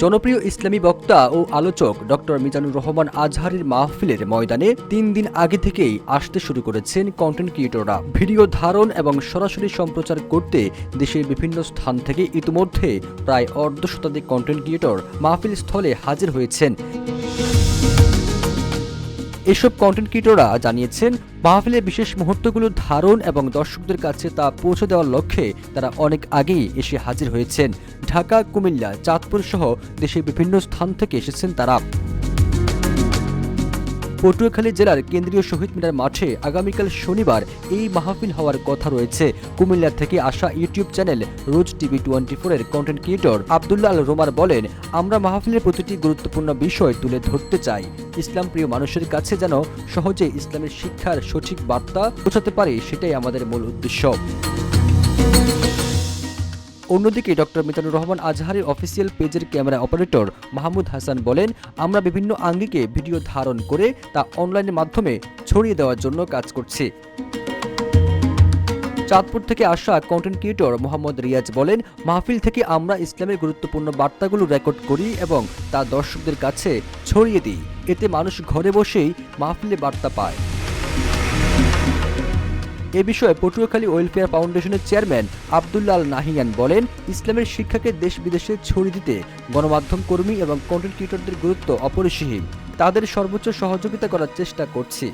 জনপ্রিয় ইসলামী বক্তা ও আলোচক ডক্টর মিজানুর রহমান আজহারীর মাহফিলের ময়দানে ৩ দিন আগে থেকেই আসতে শুরু করেছেন কন্টেন্ট ক্রিয়েটররা। ভিডিও ধারণ এবং সরাসরি সম্প্রচার করতে দেশের বিভিন্ন স্থান থেকে ইতিমধ্যে প্রায় অর্ধশতাধিক কন্টেন্ট ক্রিয়েটর মাহফিল স্থলে হাজির হয়েছেন। এসব কন্টেন্ট ক্রিয়েটররা জানিয়েছেন, মাহফিলের বিশেষ মুহূর্তগুলো ধারণ এবং দর্শকদের কাছে তা পৌঁছে দেওয়ার লক্ষ্যে তারা অনেক আগেই এসে হাজির হয়েছেন। ঢাকা, কুমিল্লা, চাঁদপুর সহ দেশের বিভিন্ন স্থান থেকে এসেছেন তারা। পটুয়াখালী জেলার কেন্দ্রীয় শহীদ মিনার মাঠে আগামীকাল শনিবার এই মাহফিল হওয়ার কথা রয়েছে। কুমিল্লা থেকে আসা ইউটিউব চ্যানেল রোজ টিভি 24 এর কন্টেন্ট ক্রিয়েটর আব্দুল্লাহ আল রোমার বলেন, আমরা মাহফিলের প্রতিটি গুরুত্বপূর্ণ বিষয় তুলে ধরতে চাই। ইসলাম প্রিয় মানুষের কাছে যেন সহজে ইসলামের শিক্ষার সঠিক বার্তা পৌঁছাতে পারে, সেটাই আমাদের মূল উদ্দেশ্য। অন্যদিকে ডক্টর মিজানুর রহমান আজহারীর অফিসিয়াল পেজের ক্যামেরা অপারেটর মাহমুদ হাসান বলেন, আমরা বিভিন্ন আঙ্গিকে ভিডিও ধারণ করে তা অনলাইনের মাধ্যমে ছড়িয়ে দেওয়ার জন্য কাজ করছি। চাঁদপুর থেকে আসা কন্টেন্ট ক্রিয়েটর মোহাম্মদ রিয়াজ বলেন, মাহফিল থেকে আমরা ইসলামের গুরুত্বপূর্ণ বার্তাগুলো রেকর্ড করি এবং তা দর্শকদের কাছে ছড়িয়ে দিই। এতে মানুষ ঘরে বসেই মাহফিলের বার্তা পায়। এ বিষয়ে পটুয়াখালী ওয়েলফেয়ার ফাউন্ডেশনের চেয়ারম্যান আব্দুল্লাহ আল নাহিয়ান বলেন, ইসলামের শিক্ষাকে দেশ বিদেশে ছড়িয়ে দিতে গণমাধ্যম কর্মী এবং কন্টেন্ট ক্রিয়েটরদের গুরুত্ব অপরিসীম। তাদের সর্বোচ্চ সহযোগিতা করার চেষ্টা করছি।